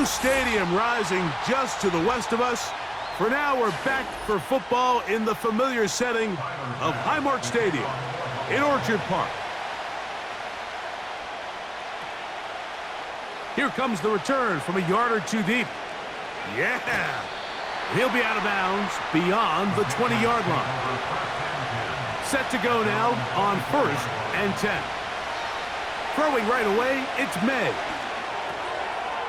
stadium rising just to the west of us. For now, we're back for football in the familiar setting of Highmark Stadium in Orchard Park. Here comes the return from a yard or two deep. Yeah! He'll be out of bounds beyond the 20-yard line. Set to go now on 1st and 10. Throwing right away, it's May.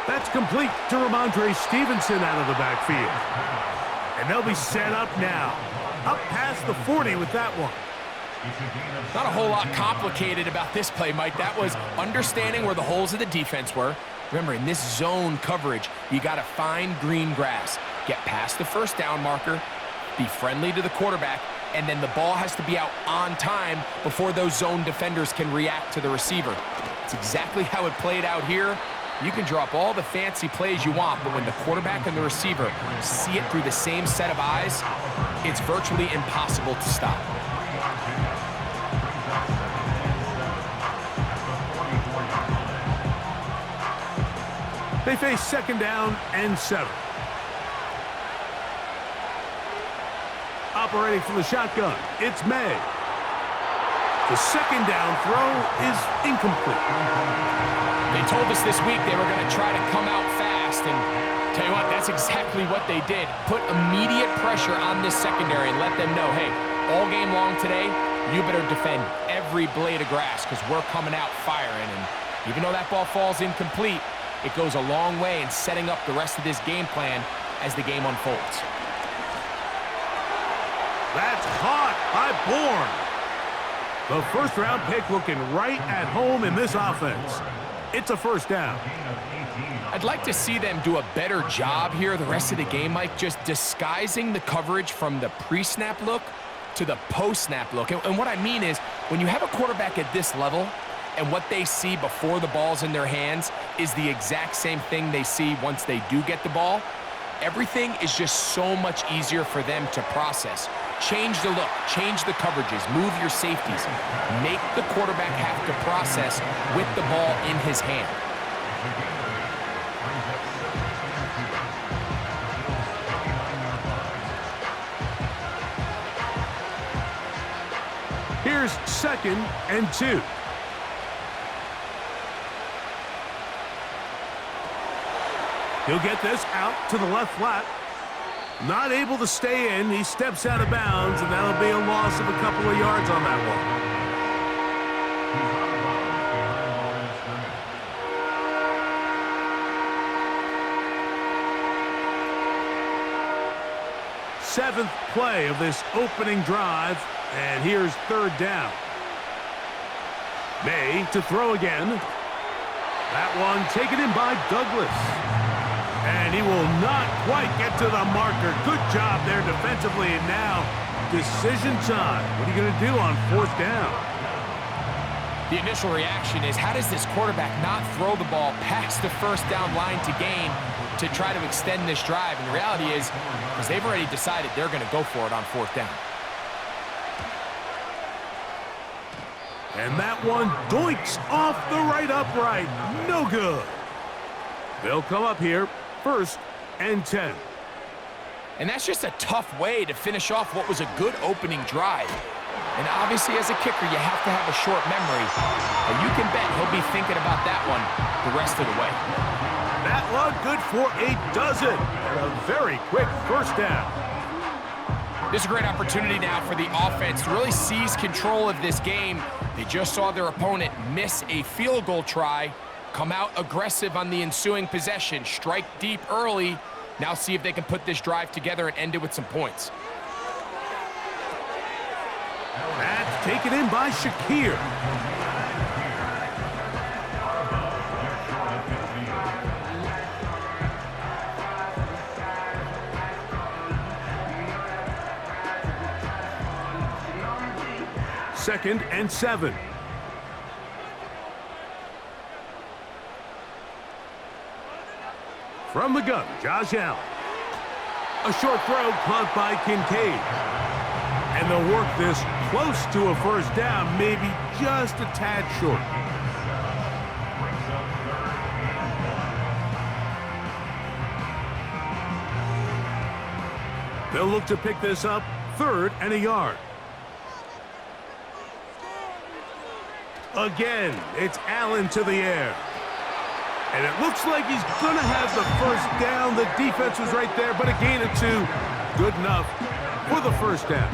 That's complete to Ramondre Stevenson out of the backfield. And they'll be set up now. Up past the 40 with that one. Not a whole lot complicated about this play, Mike. That was understanding where the holes of the defense were. Remember, in this zone coverage, you got to find green grass. Get past the first down marker, be friendly to the quarterback, and then the ball has to be out on time before those zone defenders can react to the receiver. It's exactly how it played out here. You can draw up all the fancy plays you want, but when the quarterback and the receiver see it through the same set of eyes, it's virtually impossible to stop. They face 2nd down and 7. Operating from the shotgun, it's May. The 2nd down throw is incomplete. They told us this week they were going to try to come out fast, and tell you what, that's exactly what they did. Put immediate pressure on this secondary and let them know, hey, all game long today, you better defend every blade of grass because we're coming out firing. And even though that ball falls incomplete, it goes a long way in setting up the rest of this game plan as the game unfolds. That's caught by Bourne. The first-round pick looking right at home in this offense. It's a 1st down. I'd like to see them do a better job here the rest of the game, Mike, just disguising the coverage from the pre-snap look to the post-snap look. And what I mean is, when you have a quarterback at this level, and what they see before the ball's in their hands is the exact same thing they see once they do get the ball, everything is just so much easier for them to process. Change the look, change the coverages, move your safeties. Make the quarterback have to process with the ball in his hand. Here's 2nd and 2. He'll get this out to the left flat. Not able to stay in. He steps out of bounds, and that'll be a loss of a couple of yards on that one. Seventh play of this opening drive, and here's 3rd down. May to throw again. That one taken in by Douglas. And he will not quite get to the marker. Good job there defensively. And now, decision time. What are you going to do on 4th down? The initial reaction is, how does this quarterback not throw the ball past the first down line to gain to try to extend this drive? And the reality is, because they've already decided they're going to go for it on 4th down. And that one doinks off the right upright. No good. They'll come up here. 1st and 10. And that's just a tough way to finish off what was a good opening drive. And obviously, as a kicker, you have to have a short memory. But you can bet he'll be thinking about that one the rest of the way. That one good for a dozen. And a very quick 1st down. This is a great opportunity now for the offense to really seize control of this game. They just saw their opponent miss a field goal try. Come out aggressive on the ensuing possession. Strike deep early. Now see if they can put this drive together and end it with some points. That's taken in by Shakir. Second and 7. From the gun, Josh Allen. A short throw caught by Kincaid. And they'll work this close to a 1st down, maybe just a tad short. They'll look to pick this up, 3rd and a yard. Again, it's Allen to the air. And it looks like he's going to have the first down. The defense was right there, but a gain of 2. Good enough for the first down.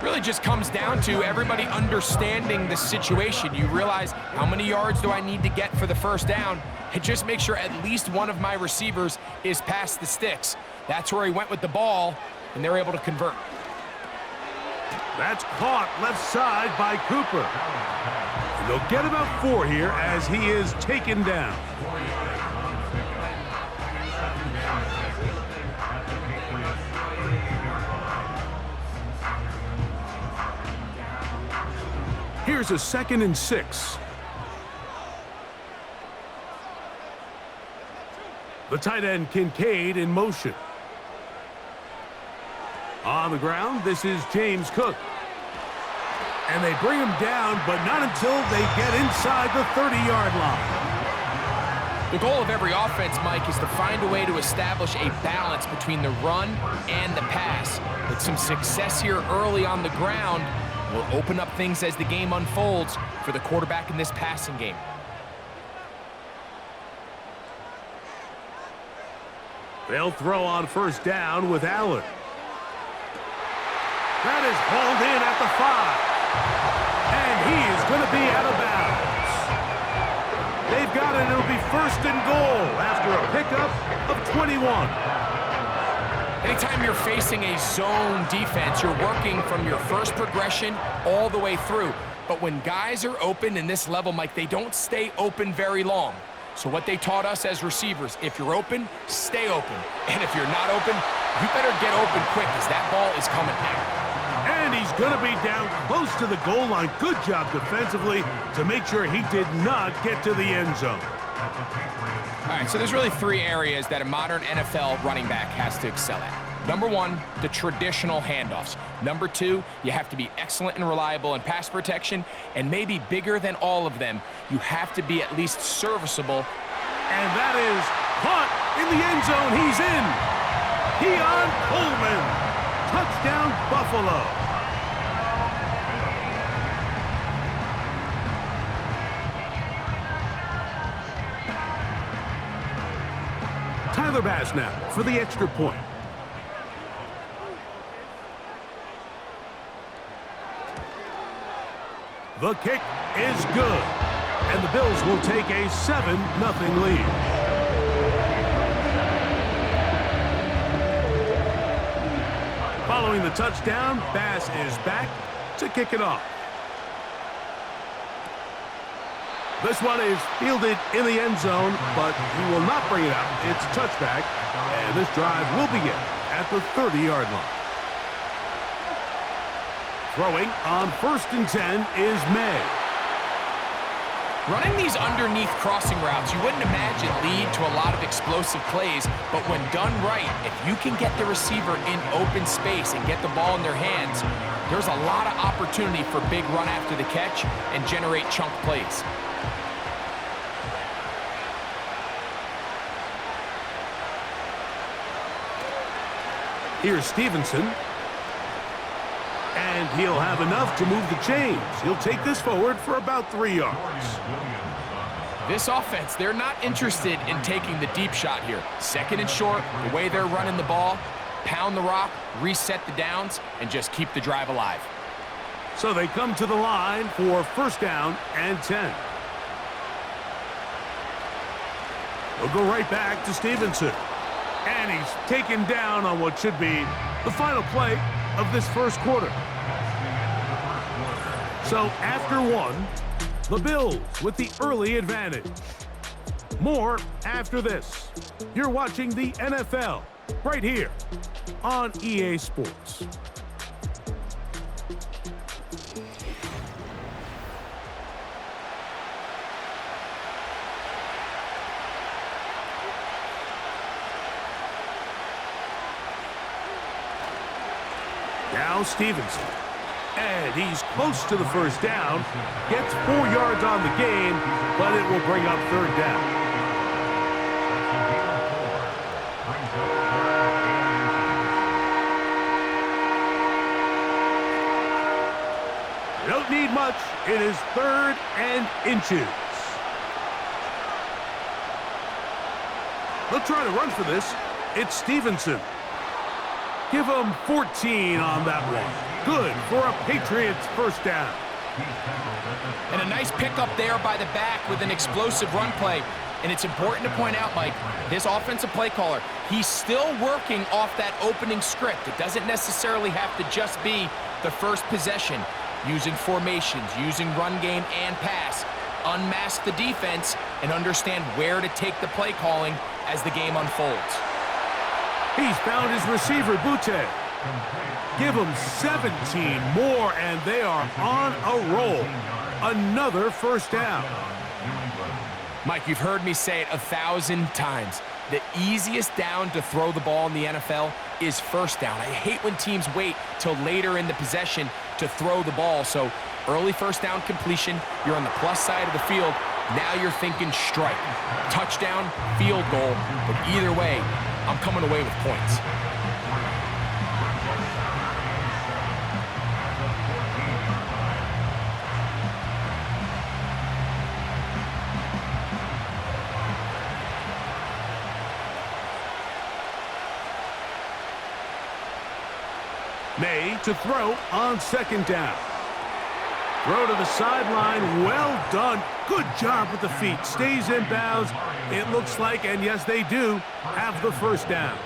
Really just comes down to everybody understanding the situation. You realize, how many yards do I need to get for the first down? And just make sure at least one of my receivers is past the sticks. That's where he went with the ball, and they're able to convert. That's caught left side by Cooper. And they'll get about 4 here as he is taken down. Here's a 2nd and 6. The tight end Kincaid in motion. On the ground, this is James Cook. And they bring him down, but not until they get inside the 30-yard line. The goal of every offense, Mike, is to find a way to establish a balance between the run and the pass. With some success here early on the ground, will open up things as the game unfolds for the quarterback in this passing game. They'll throw on first down with Allen. That is hauled in at the 5. And he is going to be out of bounds. They've got it. It'll be 1st and goal after a pickup of 21. Anytime you're facing a zone defense, you're working from your first progression all the way through. But when guys are open in this level, Mike, they don't stay open very long. So what they taught us as receivers, if you're open, stay open. And if you're not open, you better get open quick because that ball is coming out. And he's going to be down close to the goal line. Good job defensively to make sure he did not get to the end zone. All right, so there's really 3 areas that a modern NFL running back has to excel at. Number 1, the traditional handoffs. Number 2, you have to be excellent and reliable in pass protection. And maybe bigger than all of them, you have to be at least serviceable. And that is caught in the end zone. He's in. Keon Coleman. Touchdown, Buffalo. Tyler Bass now for the extra point. The kick is good. And the Bills will take a 7-0 lead. Following the touchdown, Bass is back to kick it off. This one is fielded in the end zone, but he will not bring it out. It's a touchback, and this drive will begin at the 30-yard line. Throwing on 1st and 10 is May. Running these underneath crossing routes, you wouldn't imagine lead to a lot of explosive plays, but when done right, if you can get the receiver in open space and get the ball in their hands, there's a lot of opportunity for big run after the catch and generate chunk plays. Here's Stevenson. And he'll have enough to move the chains. He'll take this forward for about 3 yards. This offense, they're not interested in taking the deep shot here. 2nd and short, the way they're running the ball, pound the rock, reset the downs, and just keep the drive alive. So they come to the line for 1st down and 10. We'll go right back to Stevenson. And he's taken down on what should be the final play of this first quarter. So after 1, the Bills with the early advantage. More after this. You're watching the NFL right here on EA Sports. Now Stevenson. And he's close to the first down. Gets 4 yards on the game, but it will bring up 3rd down. much. It is 3rd and inches. They'll try to run for this. It's Stevenson. Give him 14 on that one. Good for a Patriots first down. And a nice pickup there by the back with an explosive run play. And it's important to point out, Mike, his offensive play caller, he's still working off that opening script. It doesn't necessarily have to just be the first possession. Using formations, using run game and pass. Unmask the defense and understand where to take the play calling as the game unfolds. He's found his receiver, Butte. Give him 17 more, and they are on a roll. Another first down. Mike, you've heard me say it 1,000 times. The easiest down to throw the ball in the NFL is first down. I hate when teams wait till later in the possession to throw the ball. So early first down completion, you're on the plus side of the field. Now you're thinking strike, touchdown, field goal. But either way, I'm coming away with points. May to throw on second down. Throw to the sideline. Well done. Good job with the feet. Stays in bounds. It looks like, and yes, they do, have the first down.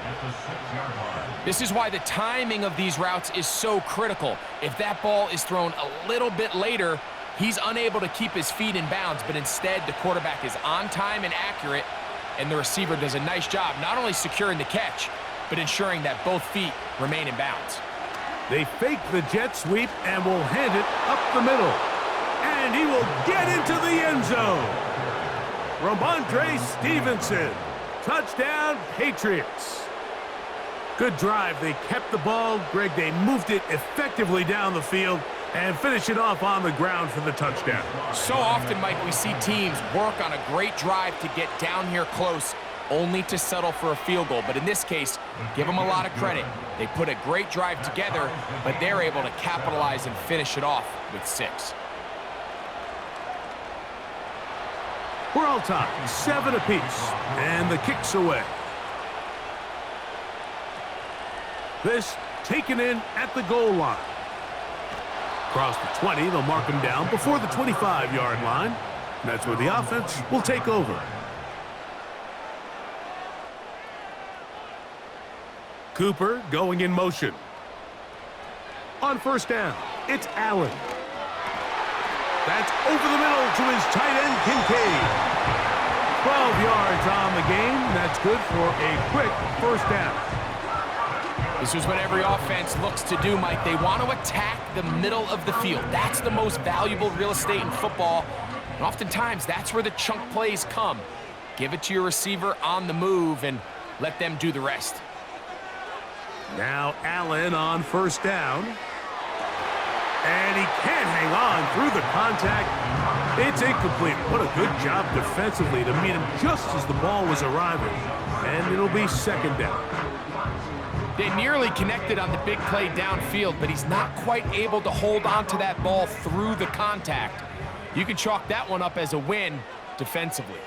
This is why the timing of these routes is so critical. If that ball is thrown a little bit later, he's unable to keep his feet in bounds, but instead the quarterback is on time and accurate, and the receiver does a nice job not only securing the catch, but ensuring that both feet remain in bounds. They fake the jet sweep and will hand it up the middle. And he will get into the end zone. Ramondre Stevenson. Touchdown, Patriots. Good drive. They kept the ball. Greg, they moved it effectively down the field and finish it off on the ground for the touchdown. So often, Mike, we see teams work on a great drive to get down here close, only to settle for a field goal. But in this case, give them a lot of credit. They put a great drive together, but they're able to capitalize and finish it off with 6. We're all tied, 7 apiece, and the kick's away. This taken in at the goal line. Across the 20, they'll mark him down before the 25-yard line. And that's where the offense will take over. Cooper going in motion. On first down, it's Allen. That's over the middle to his tight end, Kincaid. 12 yards on the game. That's good for a quick first down. This is what every offense looks to do, Mike. They want to attack the middle of the field. That's the most valuable real estate in football. And oftentimes, that's where the chunk plays come. Give it to your receiver on the move and let them do the rest. Now Allen on first down. And he can't hang on through the contact. It's incomplete. What a good job defensively to meet him just as the ball was arriving. And it'll be second down. They nearly connected on the big play downfield, but he's not quite able to hold on to that ball through the contact. You can chalk that one up as a win defensively.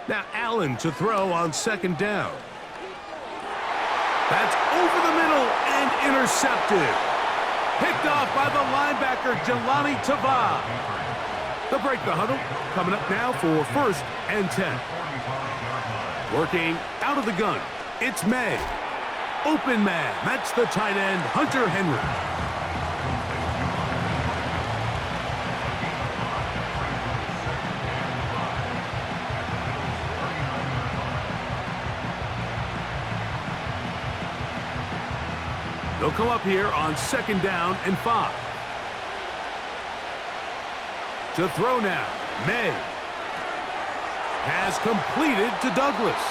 Now Allen to throw on second down. That's over the middle and intercepted. Picked off by the linebacker, Jelani Tava. They'll break the huddle. Coming up now for first and 10. Working out of the gun, it's May. Open man, that's the tight end, Hunter Henry. They'll come up here on second down and 5. To throw now, May. Has completed to Douglas.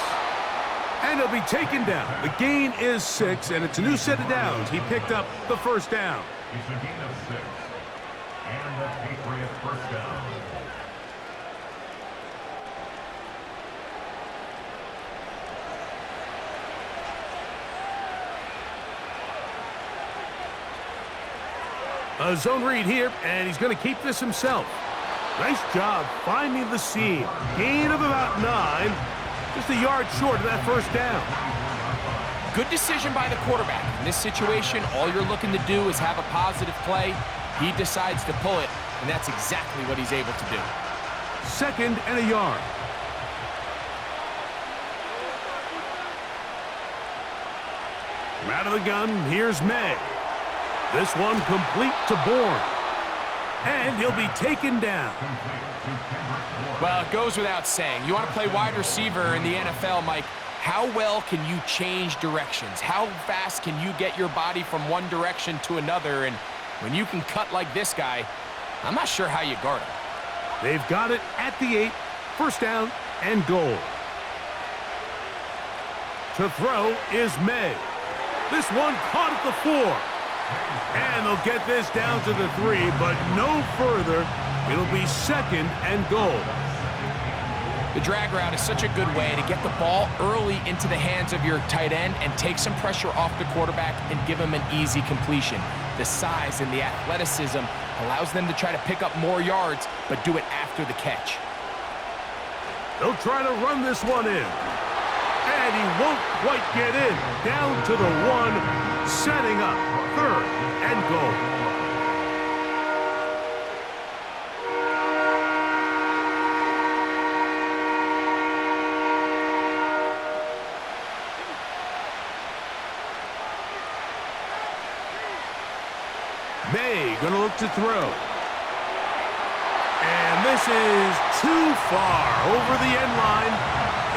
And he'll be taken down. The gain is 6, and it's a new set of downs. He picked up the first down. It's a gain of 6. And the Patriots first down. A zone read here, and he's going to keep this himself. Nice job finding the seam. Gain of about 9. Just a yard short of that first down. Good decision by the quarterback. In this situation, all you're looking to do is have a positive play. He decides to pull it, and that's exactly what he's able to do. 2nd and a yard. From out of the gun, here's May. This one complete to Bourne. And he'll be taken down. Well, it goes without saying. You want to play wide receiver in the NFL, Mike. How well can you change directions? How fast can you get your body from one direction to another? And when you can cut like this guy, I'm not sure how you guard him. They've got it at the 8. First down and goal. To throw is May. This one caught at the 4. And they'll get this down to the 3, but no further. It'll be 2nd and goal. The drag route is such a good way to get the ball early into the hands of your tight end and take some pressure off the quarterback and give him an easy completion. The size and the athleticism allows them to try to pick up more yards, but do it after the catch. They'll try to run this one in. And he won't quite get in. Down to the 1, setting up 3rd and goal. May gonna look to throw. And this is too far over the end line.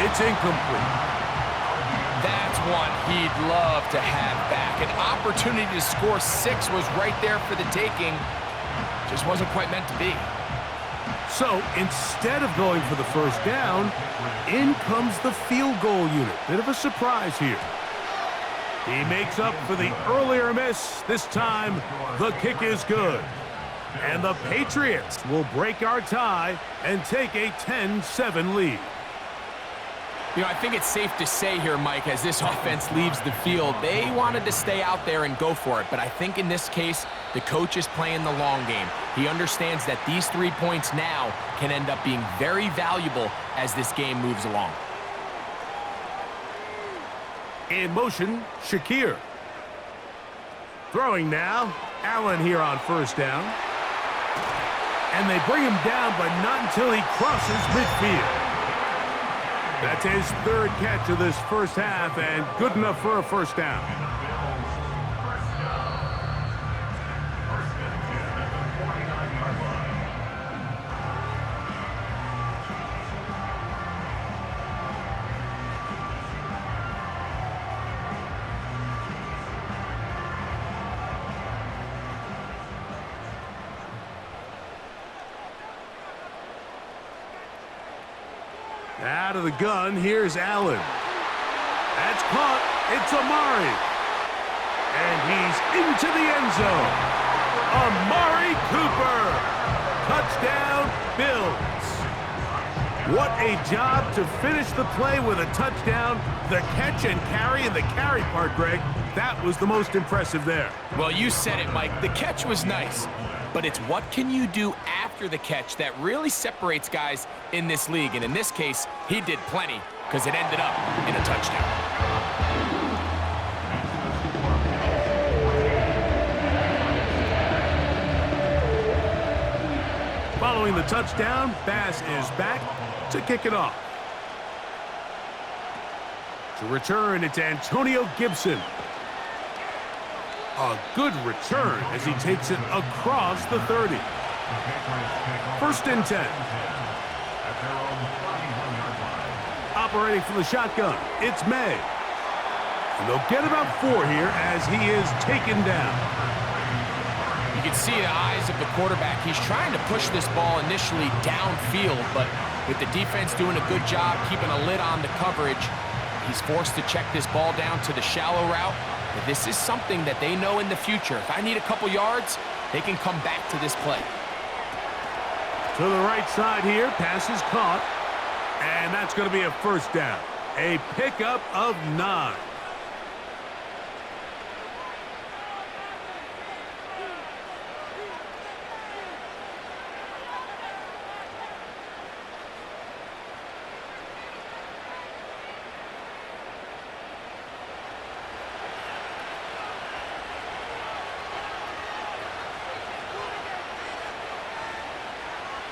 It's incomplete. That's one he'd love to have back. An opportunity to score 6 was right there for the taking. Just wasn't quite meant to be. So instead of going for the first down, in comes the field goal unit. Bit of a surprise here. He makes up for the earlier miss. This time, the kick is good. And the Patriots will break our tie and take a 10-7 lead. You know, I think it's safe to say here, Mike, as this offense leaves the field, they wanted to stay out there and go for it. But I think in this case, the coach is playing the long game. He understands that these 3 points now can end up being very valuable as this game moves along. In motion, Shakir. Throwing now, Allen here on first down. And they bring him down, but not until he crosses midfield. That's his 3rd catch of this first half, and good enough for a first down. Out of the gun, here's Allen. That's caught. It's Amari. And he's into the end zone. Amari Cooper. Touchdown, Bills. What a job to finish the play with a touchdown. The catch and carry, and the carry part, Greg, that was the most impressive there. Well, you said it, Mike. The catch was nice. But it's what can you do after the catch that really separates guys in this league. And in this case, he did plenty because it ended up in a touchdown. Following the touchdown, Bass is back to kick it off. To return, it's Antonio Gibson. A good return as he takes it across the 30. 1st and 10. Operating from the shotgun, it's May. And they'll get about 4 here as he is taken down. You can see the eyes of the quarterback. He's trying to push this ball initially downfield, but with the defense doing a good job keeping a lid on the coverage, he's forced to check this ball down to the shallow route. But this is something that they know in the future. If I need a couple yards, they can come back to this play. To the right side here, pass is caught. And that's going to be a first down. A pickup of 9.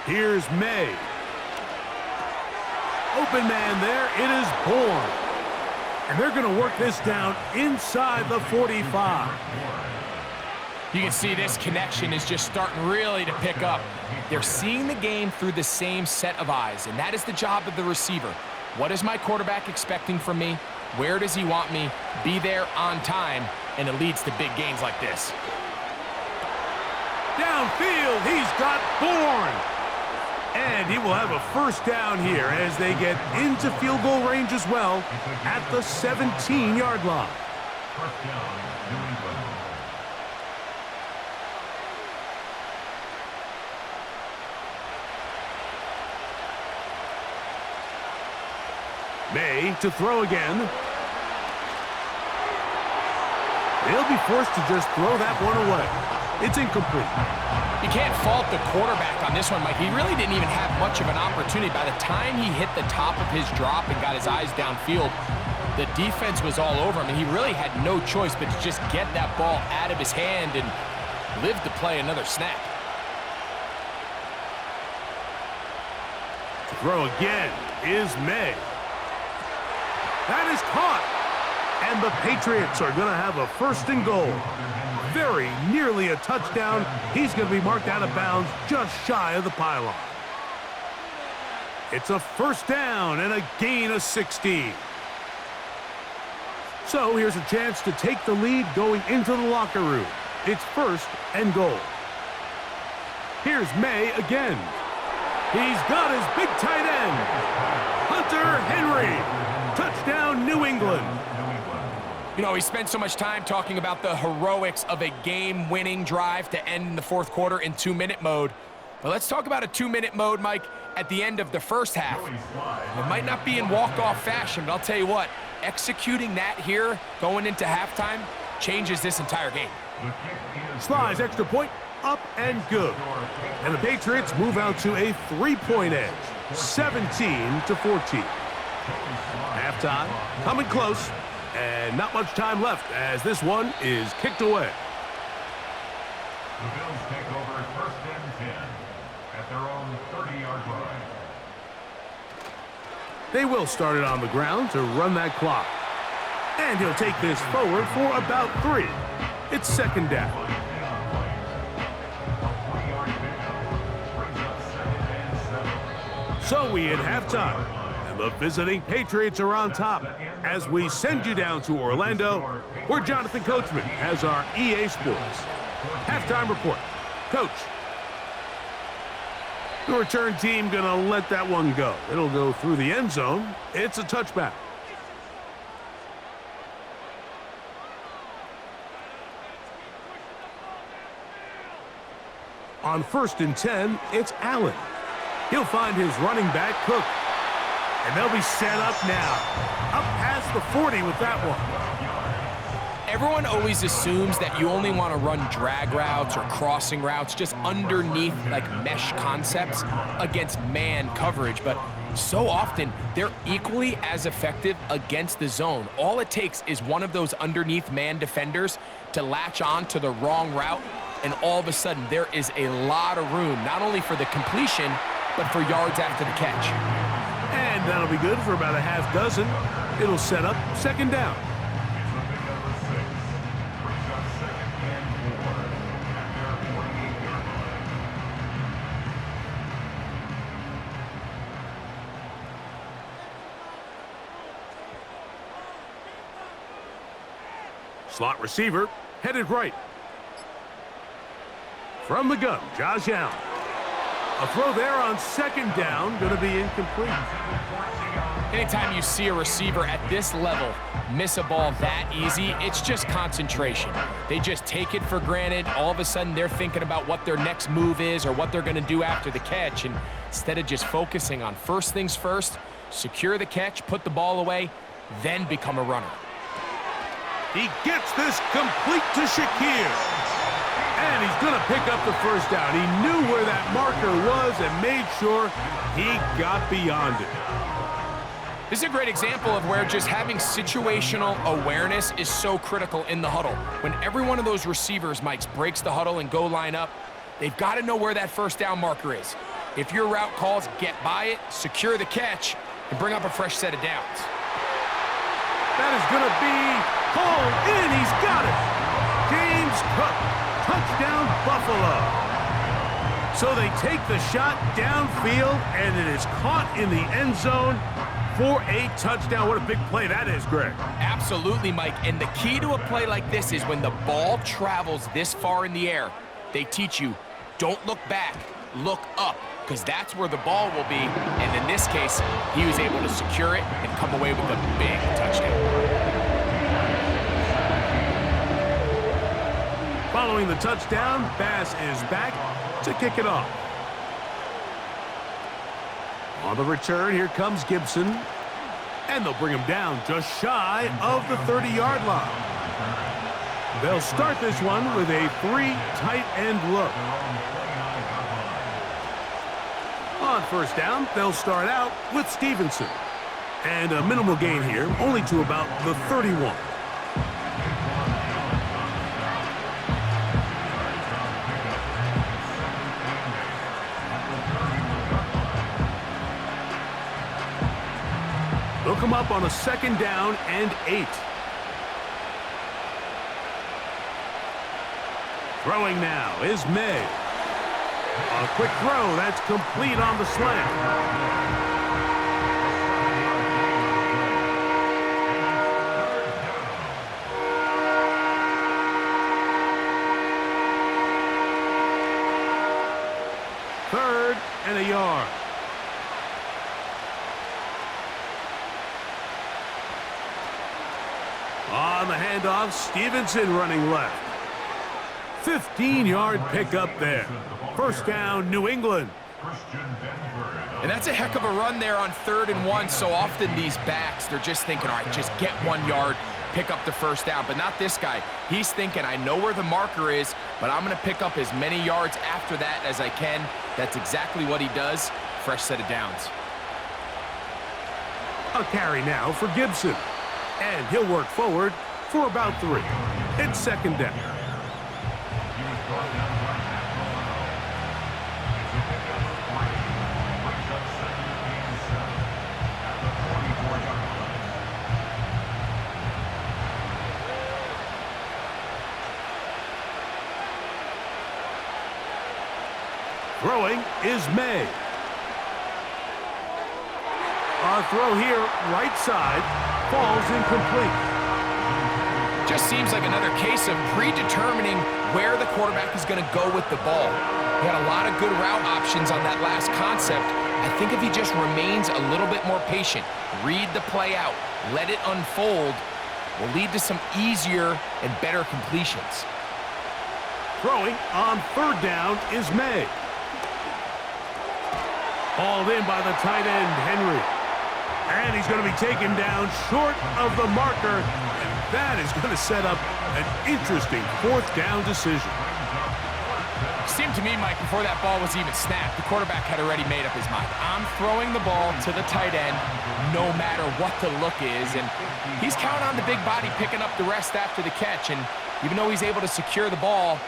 Here's May. Open man there. It is Bourne. And they're going to work this down inside the 45. You can see this connection is just starting really to pick up. They're seeing the game through the same set of eyes, and that is the job of the receiver. What is my quarterback expecting from me? Where does he want me? Be there on time, and it leads to big gains like this. Downfield, he's got Bourne. And he will have a first down here as they get into field goal range as well at the 17-yard line. First down, New England. May to throw again. They'll be forced to just throw that one away. It's incomplete. You can't fault the quarterback on this one, Mike. He really didn't even have much of an opportunity. By the time he hit the top of his drop and got his eyes downfield, the defense was all over him, and he really had no choice but to just get that ball out of his hand and live to play another snap. To throw again is May. That is caught. And the Patriots are going to have a first and goal. Very nearly a touchdown. He's going to be marked out of bounds just shy of the pylon. It's a first down and a gain of 16. So here's a chance to take the lead going into the locker room. It's first and goal. Here's May again. He's got his big tight end, Hunter Henry. Touchdown, New England. You know, we spent so much time talking about the heroics of a game-winning drive to end in the fourth quarter in 2-minute mode. But let's talk about a 2-minute mode, Mike, at the end of the first half. It might not be in walk-off fashion, but I'll tell you what, executing that here going into halftime changes this entire game. Slides extra point, up and good. And the Patriots move out to a 3-point edge, 17-14. Halftime, coming close, and not much time left as this one is kicked away. The Bills take over first and 10 at their own 30-yard line. They will start it on the ground to run that clock. And he'll take this forward for about 3. It's second down. A 3-yard pickup brings up second and 7. So we hit halftime. The visiting Patriots are on top as we send you down to Orlando, where Jonathan Coachman has our EA Sports halftime report. Coach, the return team going to let that one go. It'll go through the end zone. It's a touchback. On first and 10, it's Allen. He'll find his running back, Cook. And they'll be set up now. Up past the 40 with that one. Everyone always assumes that you only want to run drag routes or crossing routes just underneath like mesh concepts against man coverage, but so often they're equally as effective against the zone. All it takes is one of those underneath man defenders to latch on to the wrong route, and all of a sudden there is a lot of room, not only for the completion, but for yards after the catch. And that'll be good for about a half dozen. It'll set up second down. Slot receiver headed right. From the gun, Josh Allen. A throw there on second down, going to be incomplete. Anytime you see a receiver at this level miss a ball that easy, it's just concentration. They just take it for granted. All of a sudden, they're thinking about what their next move is or what they're going to do after the catch. And instead of just focusing on first things first, secure the catch, put the ball away, then become a runner. He gets this complete to Shakir. And he's going to pick up the first down. He knew where that marker was and made sure he got beyond it. This is a great example of where just having situational awareness is so critical in the huddle. When every one of those receivers, Mike, breaks the huddle and go line up, they've got to know where that first down marker is. If your route calls, get by it, secure the catch, and bring up a fresh set of downs. That is going to be hauled in. He's got it. James Cook, touchdown Buffalo. So they take the shot downfield, and it is caught in the end zone for a touchdown. What a big play that is, Greg. Absolutely, Mike. And the key to a play like this is when the ball travels this far in the air, they teach you, don't look back, look up, because that's where the ball will be. And in this case, he was able to secure it and come away with a big touchdown. Following the touchdown, Bass is back to kick it off. On the return, here comes Gibson. And they'll bring him down just shy of the 30-yard line. They'll start this one with a 3 tight end look. On first down, they'll start out with Stevenson. And a minimal gain here, only to about the 31. They'll come up on a 2nd down and 8. Throwing now is May. A quick throw that's complete on the slant. Third and a yard. On the handoff, Stevenson running left. 15-yard pickup there. First down, New England. And that's a heck of a run there on 3rd and 1. So often these backs, they're just thinking, all right, just get 1 yard, pick up the first down. But not this guy. He's thinking, I know where the marker is, but I'm going to pick up as many yards after that as I can. That's exactly what he does. Fresh set of downs. A carry now for Gibson. And he'll work forward for about 3. It's 2nd down. Throwing is May. A throw here, right side, falls incomplete. Just seems like another case of predetermining where the quarterback is going to go with the ball. He had a lot of good route options on that last concept. I think if he just remains a little bit more patient, read the play out, let it unfold, will lead to some easier and better completions. Throwing on 3rd down is May. Hauled in by the tight end, Henry. And he's going to be taken down short of the marker. And that is going to set up an interesting 4th down decision. Seemed to me, Mike, before that ball was even snapped, the quarterback had already made up his mind. I'm throwing the ball to the tight end no matter what the look is. And he's counting on the big body picking up the rest after the catch. And even though he's able to secure the ball,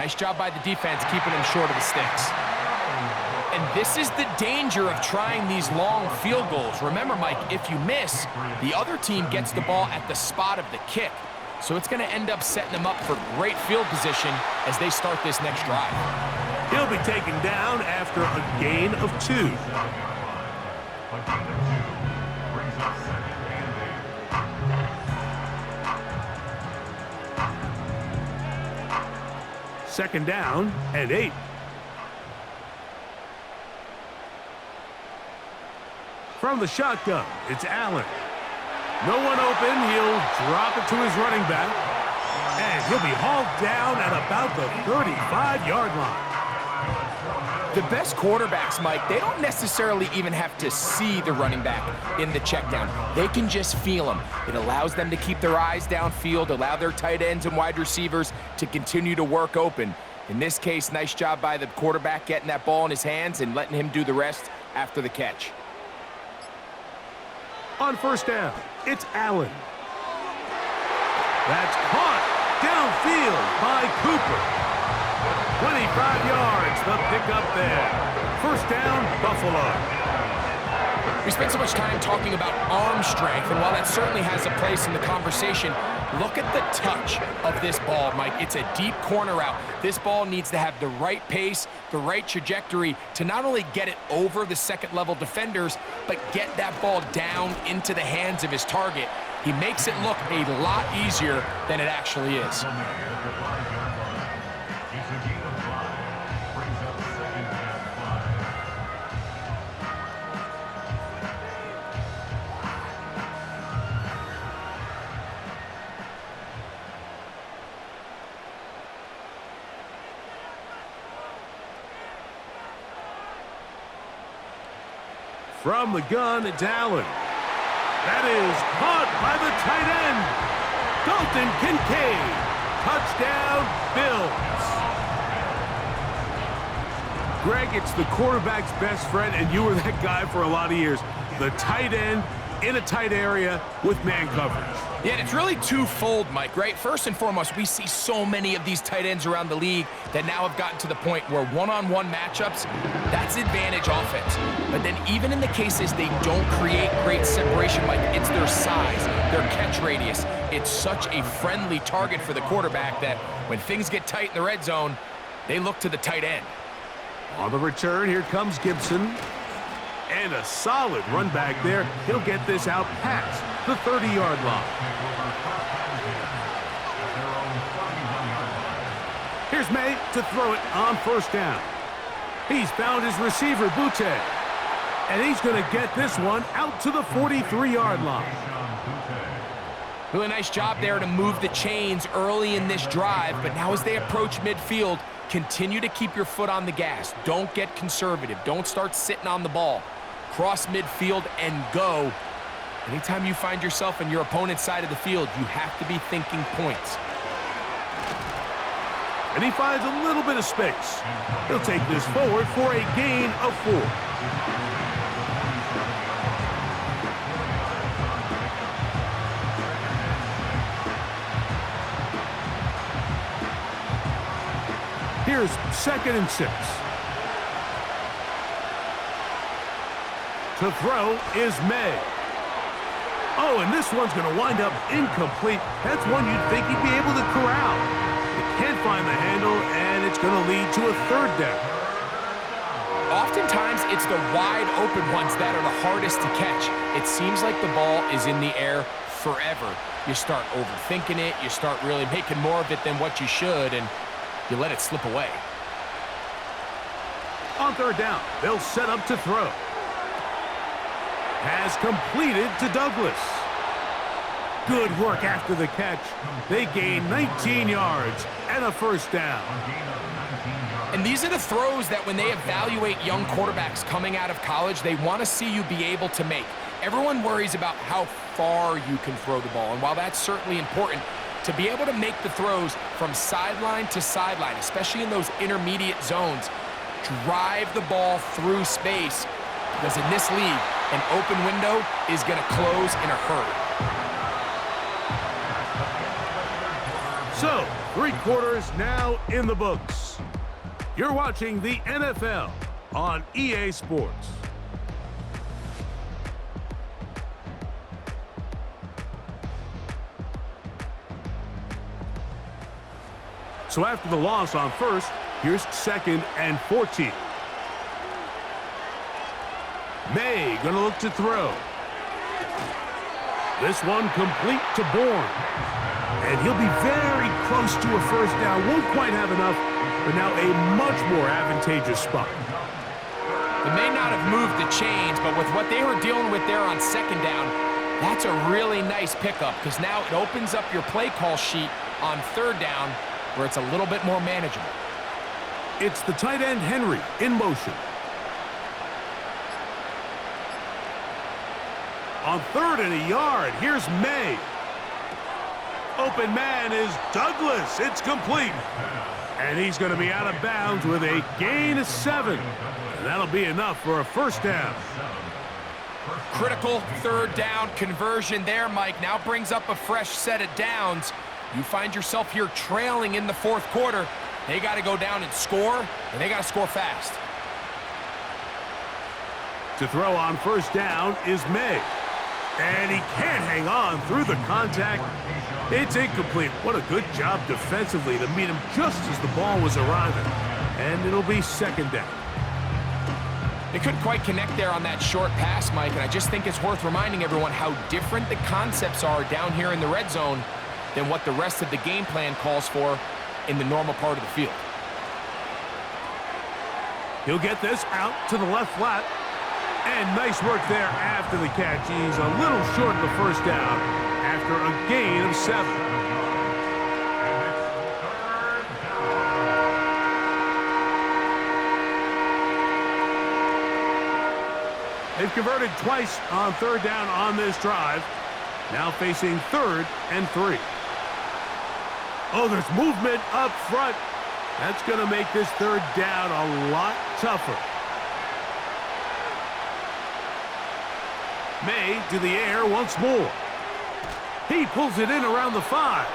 nice job by the defense keeping him short of the sticks. And this is the danger of trying these long field goals. Remember, Mike, if you miss, the other team gets the ball at the spot of the kick. So it's going to end up setting them up for great field position as they start this next drive. He'll be taken down after a gain of 2. Second down and 8. From the shotgun, it's Allen. No one open. He'll drop it to his running back. And he'll be hauled down at about the 35-yard line. The best quarterbacks, Mike, they don't necessarily even have to see the running back in the check down. They can just feel him. It allows them to keep their eyes downfield, allow their tight ends and wide receivers to continue to work open. In this case, nice job by the quarterback getting that ball in his hands and letting him do the rest after the catch. On first down, it's Allen. That's caught downfield by Cooper. 25 yards, the pickup there. First down, Buffalo. We spent so much time talking about arm strength, and while that certainly has a place in the conversation, look at the touch of this ball, Mike. It's a deep corner route. This ball needs to have the right pace, the right trajectory to not only get it over the second-level defenders, but get that ball down into the hands of his target. He makes it look a lot easier than it actually is. From the gun, it's Allen. That is caught by the tight end, Dalton Kincaid. Touchdown, Bills. Greg, it's the quarterback's best friend, and you were that guy for a lot of years. The tight end in a tight area with man coverage. Yeah, and it's really twofold, Mike, right? First and foremost, we see so many of these tight ends around the league that now have gotten to the point where one-on-one matchups, that's advantage offense. But then even in the cases they don't create great separation, Mike, it's their size, their catch radius. It's such a friendly target for the quarterback that when things get tight in the red zone, they look to the tight end. On the return, here comes Gibson. And a solid run back there. He'll get this out past the 30-yard line. Here's May to throw it on first down. He's found his receiver, Butte. And he's going to get this one out to the 43-yard line. Really nice job there to move the chains early in this drive, but now as they approach midfield, continue to keep your foot on the gas. Don't get conservative. Don't start sitting on the ball. Cross midfield and go. Anytime you find yourself on your opponent's side of the field, you have to be thinking points. And he finds a little bit of space. He'll take this forward for a gain of 4. Here's 2nd and 6. To throw is May. Oh, and this one's going to wind up incomplete. That's one you'd think he'd be able to corral. He can't find the handle, and it's going to lead to a 3rd down. Oftentimes, it's the wide open ones that are the hardest to catch. It seems like the ball is in the air forever. You start overthinking it. You start really making more of it than what you should, and you let it slip away. On 3rd down, they'll set up to throw. Has completed to Douglas. Good work after the catch. They gain 19 yards and a 1st down. And these are the throws that when they evaluate young quarterbacks coming out of college, they want to see you be able to make. Everyone worries about how far you can throw the ball, and while that's certainly important, to be able to make the throws from sideline to sideline, especially in those intermediate zones, drive the ball through space, because in this league, an open window is going to close in a hurry. So, 3 quarters now in the books. You're watching the NFL on EA Sports. So after the loss on 1st, here's 2nd and 14. May gonna look to throw. This one complete to Bourne. And he'll be very close to a 1st down. Won't quite have enough, but now a much more advantageous spot. They may not have moved the chains, but with what they were dealing with there on 2nd down, that's a really nice pickup, because now it opens up your play call sheet on 3rd down where it's a little bit more manageable. It's the tight end Henry in motion. On 3rd and a yard, here's May. Open man is Douglas. It's complete. And he's going to be out of bounds with a gain of 7. And that'll be enough for a 1st down. Critical 3rd down conversion there, Mike. Now brings up a fresh set of downs. You find yourself here trailing in the 4th quarter. They got to go down and score, and they got to score fast. To throw on first down is May. And he can't hang on through the contact. It's incomplete. What a good job defensively to meet him just as the ball was arriving. And it'll be second down. They couldn't quite connect there on that short pass, Mike, and I just think it's worth reminding everyone how different the concepts are down here in the red zone than what the rest of the game plan calls for in the normal part of the field. He'll get this out to the left flat. And nice work there after the catch. He's a little short of the first down after a gain of 7. They've converted twice on third down on this drive. Now facing 3rd and 3. Oh, there's movement up front. That's going to make this third down a lot tougher. May to the air once more. He pulls it in around the 5.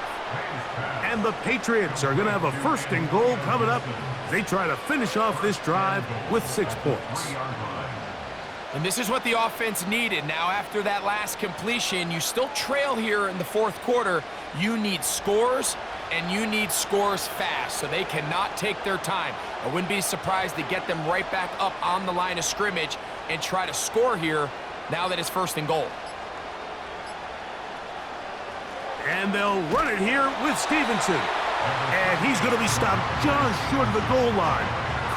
And the Patriots are going to have a 1st and goal coming up. They try to finish off this drive with 6 points. And this is what the offense needed. Now, after that last completion, you still trail here in the 4th quarter. You need scores, and you need scores fast, so they cannot take their time. I wouldn't be surprised to get them right back up on the line of scrimmage and try to score here now that it's 1st and goal. And they'll run it here with Stevenson. And he's going to be stopped just short of the goal line.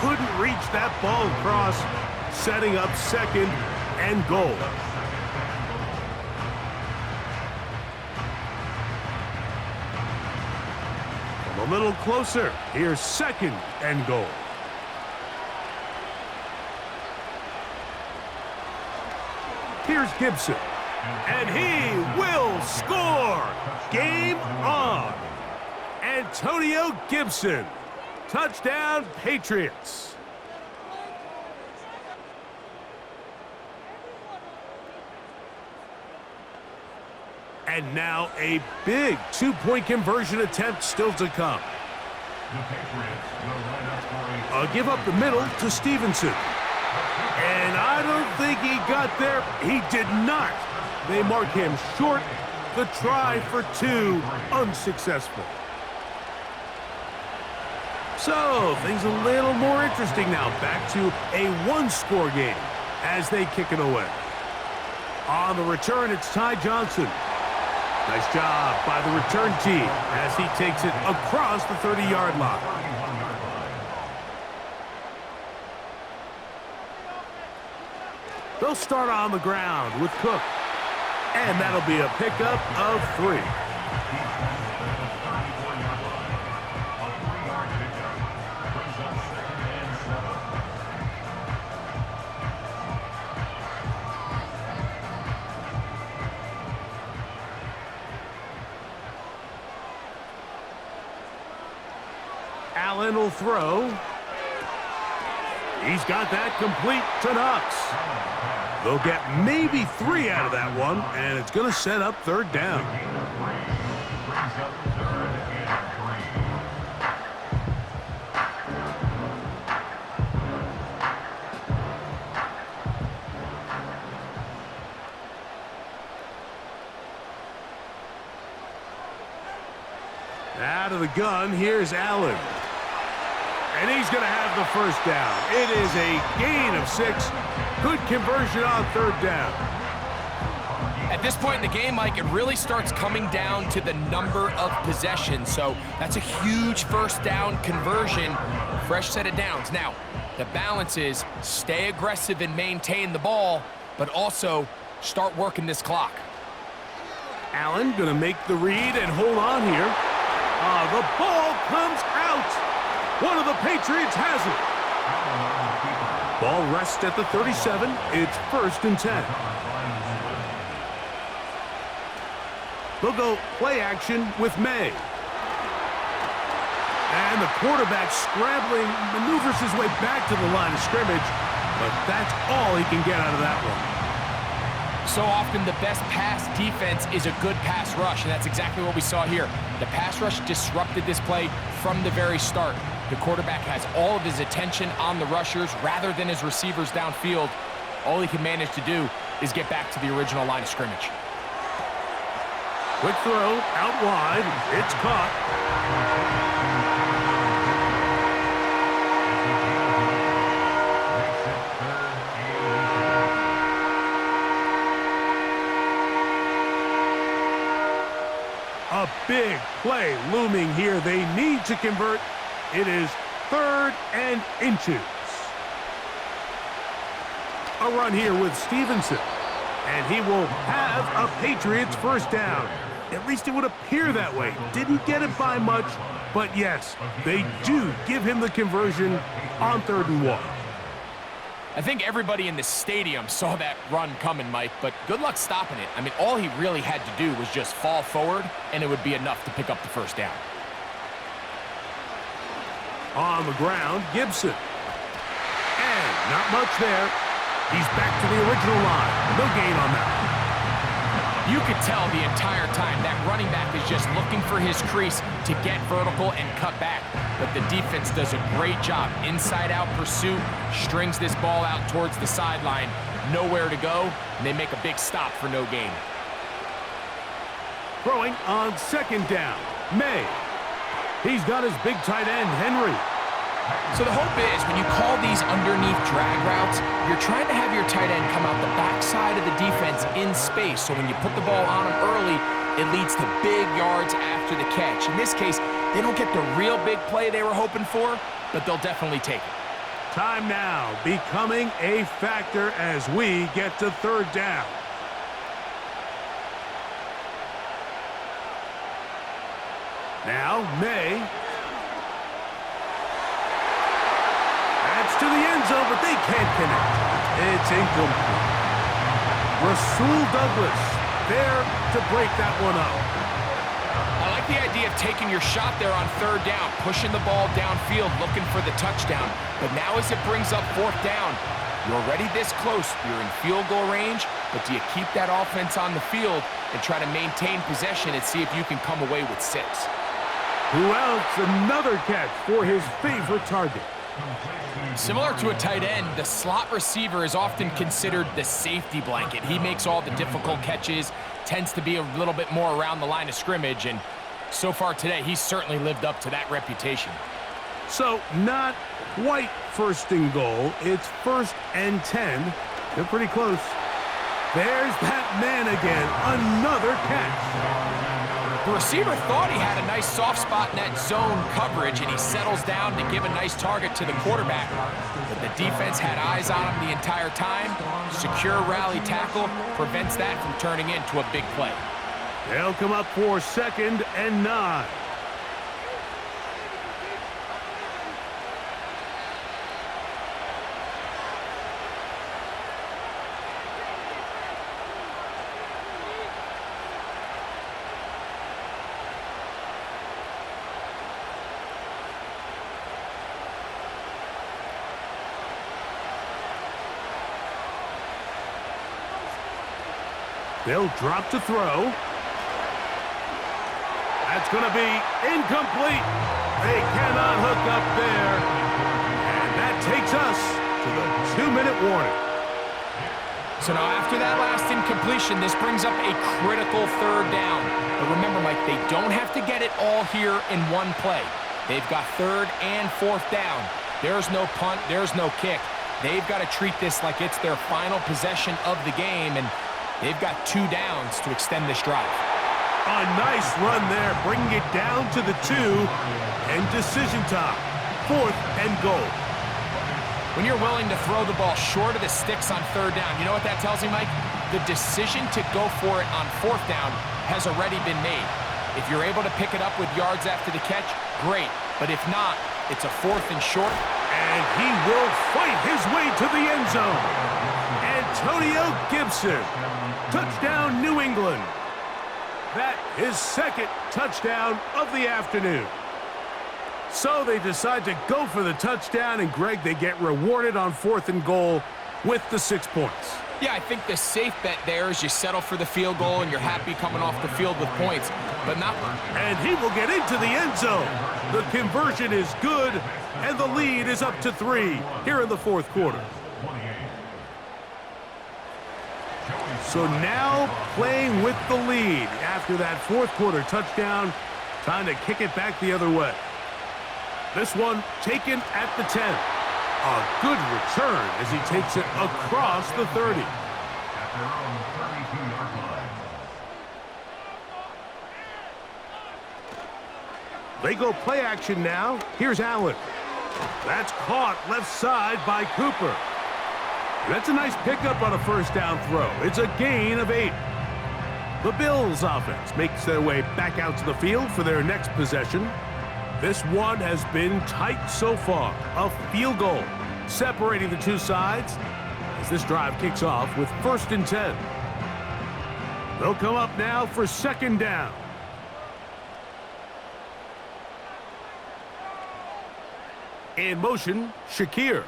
Couldn't reach that ball across. Setting up 2nd and goal. From a little closer, here's 2nd and goal. Here's Gibson. And he will score! Game on! Antonio Gibson. Touchdown, Patriots. And now a big 2-point conversion attempt still to come. Give up the middle to Stevenson. And I don't think he got there. He did not. They mark him short. The try for 2, unsuccessful. So, things a little more interesting now. Back to a 1-score game as they kick it away. On the return, it's Ty Johnson. Nice job by the return team as he takes it across the 30-yard line. They'll start on the ground with Cook. And that'll be a pickup of 3. Allen will throw. He's got that complete to Knox. They'll get maybe 3 out of that one, and it's going to set up 3rd down. Out of the gun, here's Allen. And he's going to have the 1st down. It is a gain of 6. Good conversion on 3rd down. At this point in the game, Mike, it really starts coming down to the number of possessions. So that's a huge 1st down conversion. Fresh set of downs. Now, the balance is stay aggressive and maintain the ball, but also start working this clock. Allen going to make the read and hold on here. The ball comes out. One of the Patriots has it. Ball rests at the 37. It's 1st and 10. They'll go play action with May. And the quarterback scrambling, maneuvers his way back to the line of scrimmage, but that's all he can get out of that one. So often the best pass defense is a good pass rush, and that's exactly what we saw here. The pass rush disrupted this play from the very start. The quarterback has all of his attention on the rushers rather than his receivers downfield, All he can manage to do is get back to the original line of scrimmage. Quick throw, out wide. It's caught. A big play looming here. They need to convert. It is 3rd and inches. A run here with Stevenson. And he will have a Patriots first down. At least it would appear that way. Didn't get it by much, but yes, they do give him the conversion on 3rd and 1. I think everybody in the stadium saw that run coming, Mike, but good luck stopping it. I mean, all he really had to do was just fall forward, and it would be enough to pick up the first down. On the ground, Gibson. And not much there. He's back to the original line. No gain on that. You could tell the entire time that running back is just looking for his crease to get vertical and cut back. But the defense does a great job. Inside-out pursuit, strings this ball out towards the sideline. Nowhere to go, and they make a big stop for no gain. Throwing on 2nd down, May. He's got his big tight end, Henry. So the hope is when you call these underneath drag routes, you're trying to have your tight end come out the backside of the defense in space. So when you put the ball on him early, it leads to big yards after the catch. In this case, they don't get the real big play they were hoping for, but they'll definitely take it. Time now becoming a factor as we get to 3rd down. Now, May. That's to the end zone, but they can't connect. It's incomplete. Rasul Douglas there to break that one up. I like the idea of taking your shot there on 3rd down, pushing the ball downfield, looking for the touchdown. But now as it brings up 4th down, you're already this close. You're in field goal range, but do you keep that offense on the field and try to maintain possession and see if you can come away with 6? Who else? Another catch for his favorite target. Similar to a tight end, the slot receiver is often considered the safety blanket. He makes all the difficult catches, tends to be a little bit more around the line of scrimmage, and so far today, he's certainly lived up to that reputation. So, not quite 1st and goal. It's 1st and 10. They're pretty close. There's that man again. Another catch. The receiver thought he had a nice soft spot in that zone coverage, and he settles down to give a nice target to the quarterback. But the defense had eyes on him the entire time. Secure rally tackle prevents that from turning into a big play. They'll come up for 2nd and 9. They'll drop to throw. That's going to be incomplete. They cannot hook up there. And that takes us to the 2-minute warning. So now after that last incompletion, this brings up a critical 3rd down. But remember, Mike, they don't have to get it all here in one play. They've got 3rd and 4th down. There's no punt. There's no kick. They've got to treat this like it's their final possession of the game, and they've got 2 downs to extend this drive. A nice run there, bringing it down to the 2, and decision time. 4th and goal. When you're willing to throw the ball short of the sticks on 3rd down, you know what that tells me, Mike? The decision to go for it on 4th down has already been made. If you're able to pick it up with yards after the catch, great. But if not, it's a 4th and short. And he will fight his way to the end zone. Antonio Gibson. Touchdown, New England. That is 2nd touchdown of the afternoon. So they decide to go for the touchdown, and Greg, they get rewarded on 4th and goal with the 6 points. Yeah, I think the safe bet there is you settle for the field goal and you're happy coming off the field with points, but not. And he will get into the end zone. The conversion is good, and the lead is up to 3 here in the 4th quarter. So now playing with the lead after that fourth quarter touchdown, time to kick it back the other way. This one taken at the 10. A good return as he takes it across the 30. At their own 32-yard line. They go play action now. Here's Allen. That's caught left side by Cooper. That's a nice pickup on a first down throw. It's a gain of 8. The Bills offense makes their way back out to the field for their next possession. This one has been tight so far. A field goal separating the two sides as this drive kicks off with 1st and 10. They'll come up now for 2nd down. In motion, Shakir.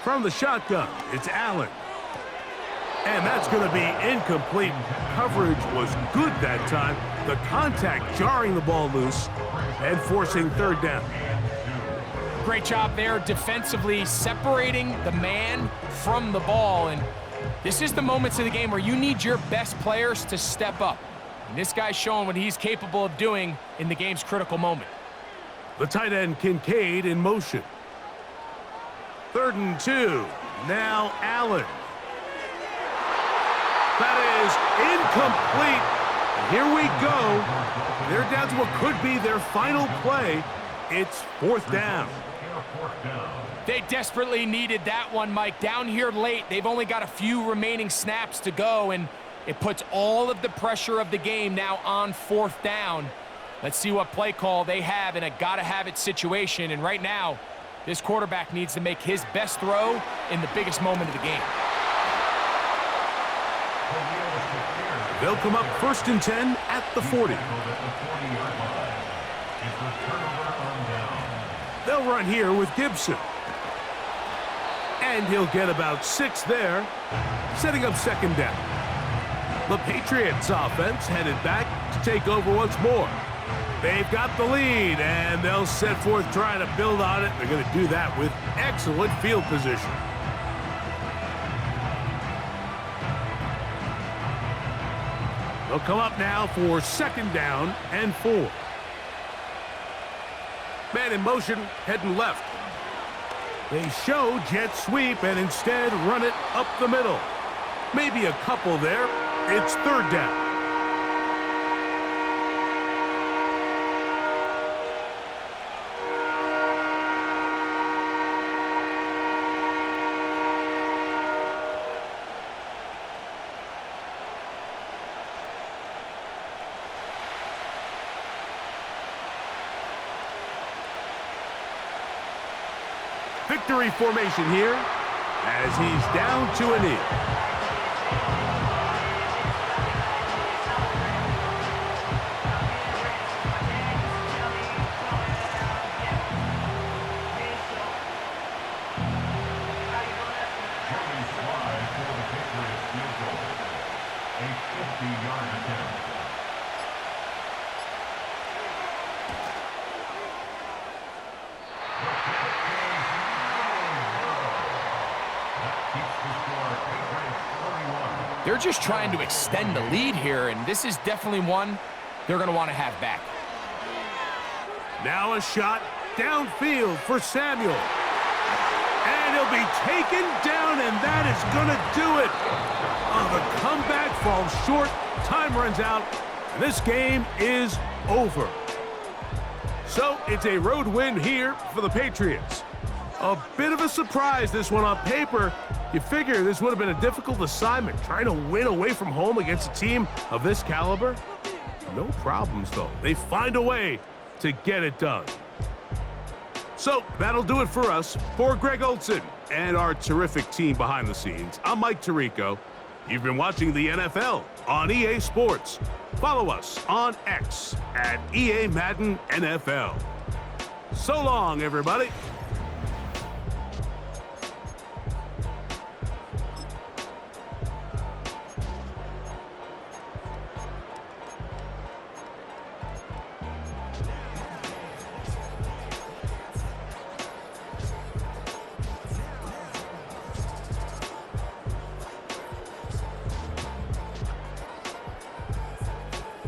From the shotgun, it's Allen. And that's going to be incomplete. Coverage was good that time. The contact jarring the ball loose and forcing 3rd down. Great job there defensively, separating the man from the ball. And this is the moments of the game where you need your best players to step up. And this guy's showing what he's capable of doing in the game's critical moment. The tight end, Kincaid, in motion. 3rd and 2. Now Allen. That is incomplete. Here we go. They're down to what could be their final play. It's 4th down. They desperately needed that one, Mike. Down here late, they've only got a few remaining snaps to go, and it puts all of the pressure of the game now on 4th down. Let's see what play call they have in a gotta-have-it situation. And right now, this quarterback needs to make his best throw in the biggest moment of the game. They'll come up 1st and 10 at the 40. They'll run here with Gibson. And he'll get about 6 there, setting up 2nd down. The Patriots offense headed back to take over once more. They've got the lead, and they'll set forth trying to build on it. They're going to do that with excellent field position. They'll come up now for 2nd down and 4. Man in motion, heading left. They show jet sweep and instead run it up the middle. Maybe a couple there. It's 3rd down. Victory formation here as he's down to a knee. A 50-yard attempt. They're just trying to extend the lead here, and this is definitely one they're going to want to have back. Now a shot downfield for Samuel. And he'll be taken down, and that is going to do it. Oh, the comeback falls short. Time runs out. And this game is over. So it's a road win here for the Patriots. A bit of a surprise, this one on paper. You figure this would have been a difficult assignment, trying to win away from home against a team of this caliber. No problems, though. They find a way to get it done. So that'll do it for us. For Greg Olson and our terrific team behind the scenes, I'm Mike Tirico. You've been watching the NFL on EA Sports. Follow us on X at EA Madden NFL. So long, everybody.